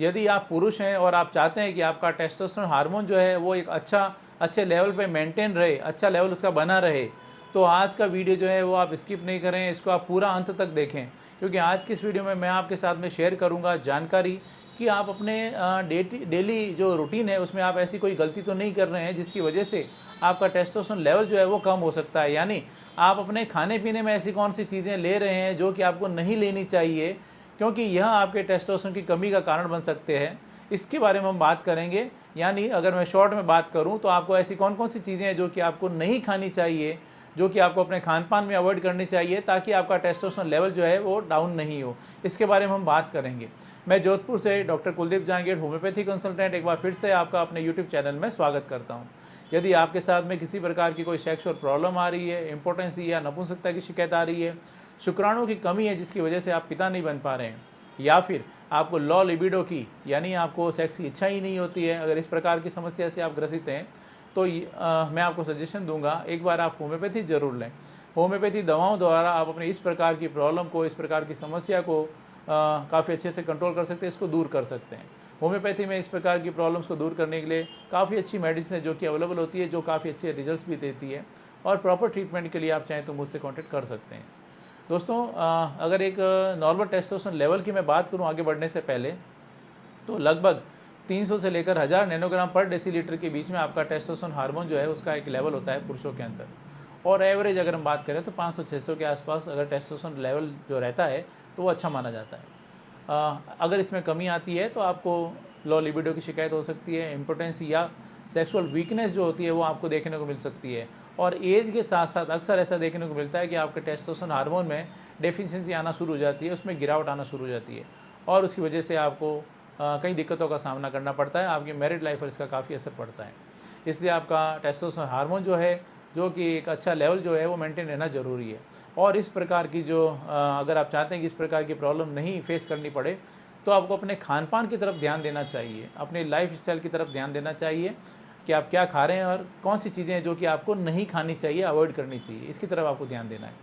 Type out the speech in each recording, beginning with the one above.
यदि आप पुरुष हैं और आप चाहते हैं कि आपका टेस्टोस्टेरोन हार्मोन जो है वो एक अच्छे लेवल पे मेंटेन रहे, अच्छा लेवल उसका बना रहे, तो आज का वीडियो जो है वो आप स्किप नहीं करें, इसको आप पूरा अंत तक देखें, क्योंकि आज की इस वीडियो में मैं आपके साथ में शेयर करूंगा जानकारी कि आप अपने डेली जो रूटीन है उसमें आप ऐसी कोई गलती तो नहीं कर रहे हैं जिसकी वजह से आपका टेस्टोस्टेरोन लेवल जो है वो कम हो सकता है। यानी आप अपने खाने पीने में ऐसी कौन सी चीज़ें ले रहे हैं जो कि आपको नहीं लेनी चाहिए, क्योंकि यह आपके टेस्टोस्टेरोन की कमी का कारण बन सकते हैं। इसके बारे में हम बात करेंगे। यानी अगर मैं शॉर्ट में बात करूं तो आपको ऐसी कौन कौन सी चीज़ें हैं जो कि आपको नहीं खानी चाहिए, जो कि आपको अपने खान पान में अवॉइड करनी चाहिए, ताकि आपका टेस्टोस्टेरोन लेवल जो है वो डाउन नहीं हो। इसके बारे में हम बात करेंगे। मैं जोधपुर से doctor Kuldeep Jahangir, homeopathy consultant, एक बार फिर से आपका अपने यूट्यूब चैनल में स्वागत करता हूँ। यदि आपके साथ में किसी प्रकार की कोई सेक्सुअल प्रॉब्लम आ रही है, इंपोर्टेंसी या नपुंसकता की शिकायत आ रही है, शुक्राणु की कमी है जिसकी वजह से आप पिता नहीं बन पा रहे हैं, या फिर आपको लो लिबिडो की यानी आपको सेक्स की इच्छा ही नहीं होती है, अगर इस प्रकार की समस्या से आप ग्रसित हैं तो मैं आपको सजेशन दूंगा एक बार आप होम्योपैथी ज़रूर लें। होम्योपैथी दवाओं द्वारा आप अपने इस प्रकार की प्रॉब्लम को, इस प्रकार की समस्या को काफ़ी अच्छे से कंट्रोल कर सकते हैं, इसको दूर कर सकते हैं। होम्योपैथी में इस प्रकार की प्रॉब्लम्स को दूर करने के लिए काफ़ी अच्छी मेडिसिन है जो कि अवेलेबल होती है, जो काफ़ी अच्छे रिजल्ट्स भी देती है, और प्रॉपर ट्रीटमेंट के लिए आप चाहें तो मुझसे कॉन्टेक्ट कर सकते हैं। दोस्तों, अगर एक नॉर्मल टेस्टोस्टेरोन लेवल की मैं बात करूं आगे बढ़ने से पहले, तो लगभग 300 से लेकर 1000 नैनोग्राम पर डेसीलीटर के बीच में आपका टेस्टोस्टेरोन हार्मोन जो है उसका एक लेवल होता है पुरुषों के अंदर, और एवरेज अगर हम बात करें तो 500-600 के आसपास अगर टेस्टोस्टेरोन लेवल जो रहता है तो वो अच्छा माना जाता है। अगर इसमें कमी आती है तो आपको लो लिबिडो की शिकायत हो सकती है, इम्पोर्टेंस या सेक्सुअल वीकनेस जो होती है वो आपको देखने को मिल सकती है, और एज के साथ साथ अक्सर ऐसा देखने को मिलता है कि आपके टेस्टोस्टेरोन हार्मोन में डेफिशिएंसी आना शुरू हो जाती है, उसमें गिरावट आना शुरू हो जाती है, और उसकी वजह से आपको कई दिक्कतों का सामना करना पड़ता है, आपकी मैरिड लाइफ पर इसका काफ़ी असर पड़ता है। इसलिए आपका टेस्टोस्टेरोन हार्मोन जो है, जो कि एक अच्छा लेवल जो है वो मेंटेन रहना ज़रूरी है। और इस प्रकार की जो अगर आप चाहते हैं कि इस प्रकार की प्रॉब्लम नहीं फेस करनी पड़े, तो आपको अपने खान पान की तरफ ध्यान देना चाहिए, अपने लाइफ स्टाइल की तरफ ध्यान देना चाहिए कि आप क्या खा रहे हैं और कौन सी चीज़ें हैं जो कि आपको नहीं खानी चाहिए, अवॉइड करनी चाहिए, इसकी तरफ आपको ध्यान देना है।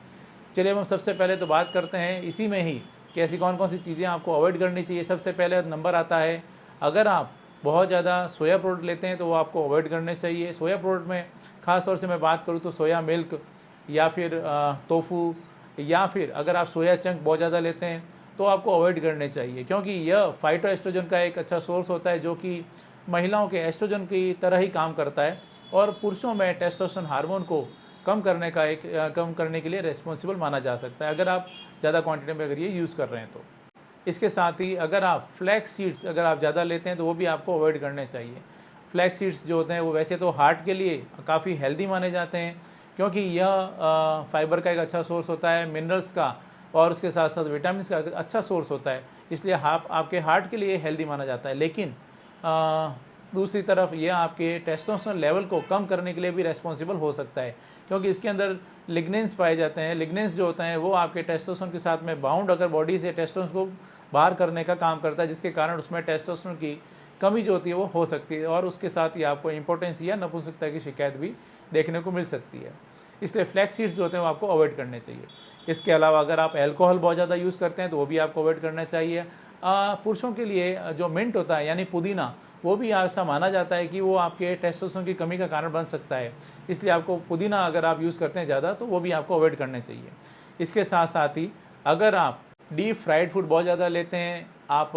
चलिए हम सबसे पहले तो बात करते हैं इसी में ही कि ऐसी कौन कौन सी चीज़ें आपको अवॉइड करनी चाहिए। सबसे पहले नंबर आता है, अगर आप बहुत ज़्यादा सोया प्रोडक्ट लेते हैं तो वो आपको अवॉइड करने चाहिए। सोया प्रोडक्ट में ख़ास तौर से मैं बात करूँ तो सोया मिल्क, या फिर टोफू, या फिर अगर आप सोया चंक बहुत ज़्यादा लेते हैं तो आपको अवॉइड करने चाहिए, क्योंकि यह फाइटोएस्ट्रोजन का एक अच्छा सोर्स होता है जो कि महिलाओं के एस्ट्रोजन की तरह ही काम करता है, और पुरुषों में टेस्टोस्टेरोन हार्मोन को कम करने के लिए रेस्पॉन्सिबल माना जा सकता है, अगर आप ज़्यादा क्वांटिटी में अगर ये यूज़ कर रहे हैं तो। इसके साथ ही अगर आप फ्लैक्स सीड्स अगर आप ज़्यादा लेते हैं तो वो भी आपको अवॉइड करने चाहिए। फ्लैक्स सीड्स जो होते हैं वो वैसे तो हार्ट के लिए काफ़ी हेल्दी माने जाते हैं, क्योंकि यह फाइबर का एक अच्छा सोर्स होता है, मिनरल्स का, और उसके साथ साथ विटामिन का अच्छा सोर्स होता है, इसलिए आपके हार्ट के लिए हेल्दी माना जाता है। लेकिन दूसरी तरफ यह आपके टेस्टोस्टेरोन लेवल को कम करने के लिए भी रेस्पॉन्सिबल हो सकता है, क्योंकि इसके अंदर लिग्नेंस पाए जाते हैं। लिग्नेंस जो होता है वो आपके टेस्टोस्टेरोन के साथ में बाउंड अगर बॉडी से टेस्टोस्टेरोन को बाहर करने का काम करता है, जिसके कारण उसमें टेस्टोस्टेरोन की कमी जो होती है वो हो सकती है, और उसके साथ ही आपको इंपॉर्टेंस या नपुंसकता की शिकायत भी देखने को मिल सकती है। इसलिए फ्लैक्स सीड्स जो होते हैं वो आपको अवॉइड करने चाहिए। इसके अलावा अगर आप अल्कोहल बहुत ज़्यादा यूज़ करते हैं तो वो भी आपको अवॉइड करना चाहिए। पुरुषों के लिए जो मिंट होता है यानी पुदीना, वो भी ऐसा माना जाता है कि वो आपके टेस्टोस्टेरोन की कमी का कारण बन सकता है, इसलिए आपको पुदीना अगर आप यूज़ करते हैं ज़्यादा तो वो भी आपको अवॉइड करने चाहिए। इसके साथ साथ ही अगर आप डीप फ्राइड फूड बहुत ज़्यादा लेते हैं, आप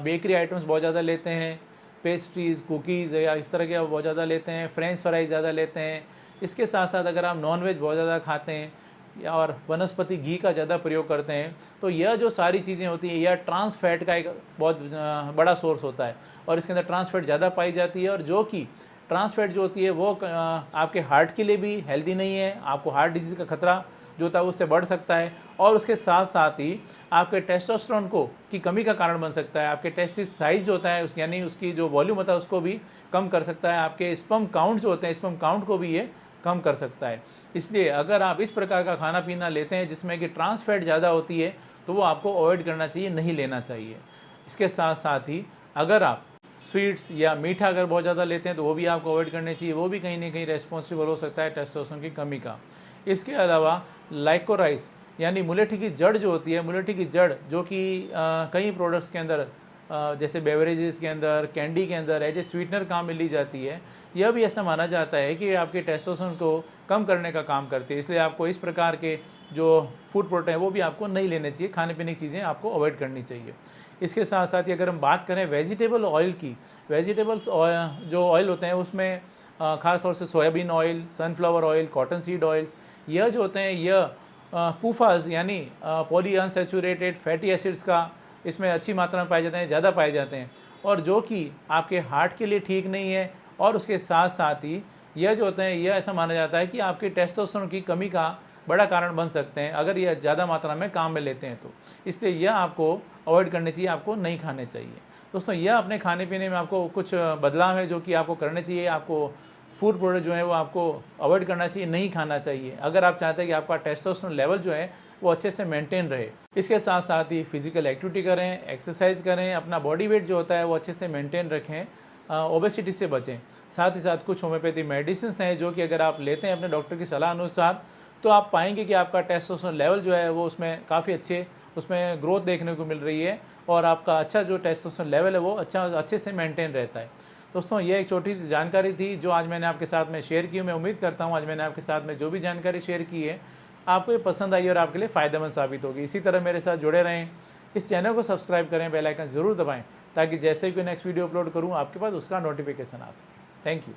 बेकरी आइटम्स बहुत ज़्यादा लेते हैं, पेस्ट्रीज़, कुकीज़ या इस तरह के आप बहुत ज़्यादा लेते हैं, फ्रेंच फ्राइज़ ज़्यादा लेते हैं, इसके साथ साथ अगर आप नॉनवेज बहुत ज़्यादा खाते हैं और वनस्पति घी का ज़्यादा प्रयोग करते हैं, तो यह जो सारी चीज़ें होती हैं यह ट्रांस फैट का एक बहुत बड़ा सोर्स होता है, और इसके अंदर ट्रांस फैट ज़्यादा पाई जाती है, और जो कि ट्रांस फैट जो होती है वो आपके हार्ट के लिए भी हेल्दी नहीं है, आपको हार्ट डिजीज़ का खतरा जो होता है उससे बढ़ सकता है, और उसके साथ साथ ही आपके टेस्टोस्टेरोन को की कमी का कारण बन सकता है। आपके टेस्टिस साइज जो होता है उस यानी उसकी जो वॉल्यूम होता है उसको भी कम कर सकता है, आपके स्पर्म काउंट जो होते हैं स्पर्म काउंट को भी ये कम कर सकता है। इसलिए अगर आप इस प्रकार का खाना पीना लेते हैं जिसमें कि ट्रांस फैट ज़्यादा होती है तो वो आपको अवॉइड करना चाहिए, नहीं लेना चाहिए। इसके साथ साथ ही अगर आप स्वीट्स या मीठा अगर बहुत ज़्यादा लेते हैं तो वो भी आपको अवॉइड करने चाहिए, वो भी कहीं ना कहीं रेस्पॉन्सिबल हो सकता है टेस्टोस्टेरोन की कमी का। इसके अलावा लाइकोराइस यानी मुलेठी की जड़ जो होती है, मुलेठी की जड़ जो कि कई प्रोडक्ट्स के अंदर जैसे बेवरेजेस के अंदर, कैंडी के अंदर एज ए स्वीटनर काम में ली जाती है, यह भी ऐसा माना जाता है कि आपके टेस्टोस्टेरोन को कम करने का काम करती है। इसलिए आपको इस प्रकार के जो फूड प्रोडक्ट हैं वो भी आपको नहीं लेने चाहिए, खाने पीने की चीज़ें आपको अवॉइड करनी चाहिए। इसके साथ साथ ही अगर हम बात करें वेजिटेबल ऑयल की, वेजिटेबल्स जो ऑयल होते हैं उसमें ख़ास तौर से soybean oil, sunflower oil, cotton seed oils, यह जो होते हैं यह पूफाज यानी पॉली अनसैचुरेटेड फैटी एसिड्स का इसमें अच्छी मात्रा में पाए जाते हैं, ज़्यादा पाए जाते हैं, और जो कि आपके हार्ट के लिए ठीक नहीं है। और उसके साथ साथ ही यह जो होते हैं यह ऐसा माना जाता है कि आपके टेस्टोस्टेरोन की कमी का बड़ा कारण बन सकते हैं अगर यह ज़्यादा मात्रा में काम में लेते हैं तो। इसलिए यह आपको अवॉइड करने चाहिए, आपको नहीं खाने चाहिए। दोस्तों, यह अपने खाने पीने में आपको कुछ बदलाव है जो कि आपको करने चाहिए। आपको फूड प्रोडक्ट जो है वो आपको अवॉइड करना चाहिए, नहीं खाना चाहिए, अगर आप चाहते हैं कि आपका टेस्टोस्टेरोन लेवल जो है वो अच्छे से मेंटेन रहे। इसके साथ साथ ही फिजिकल एक्टिविटी करें, एक्सरसाइज करें, अपना बॉडी वेट जो होता है वो अच्छे से मेंटेन रखें, ओबेसिटी से बचें। साथ ही साथ कुछ होम्योपैथी मेडिसिन हैं जो कि अगर आप लेते हैं अपने डॉक्टर की सलाह अनुसार तो आप पाएंगे कि आपका टेस्टोस्टेरोन लेवल जो है वो उसमें काफ़ी अच्छे उसमें ग्रोथ देखने को मिल रही है, और आपका अच्छा जो टेस्टोस्टेरोन लेवल है वो अच्छे से मेंटेन रहता है। दोस्तों, ये एक छोटी सी जानकारी थी जो आज मैंने आपके साथ में शेयर की। मैं उम्मीद करता हूँ आज मैंने आपके साथ में जो भी जानकारी शेयर की है आपको ये पसंद आई और आपके लिए फ़ायदेमंद साबित होगी। इसी तरह मेरे साथ जुड़े रहें, इस चैनल को सब्सक्राइब करें, बेल आइकन ज़रूर दबाएं ताकि जैसे ही कोई नेक्स्ट वीडियो अपलोड करूँ आपके पास उसका नोटिफिकेशन आ सके। Thank you.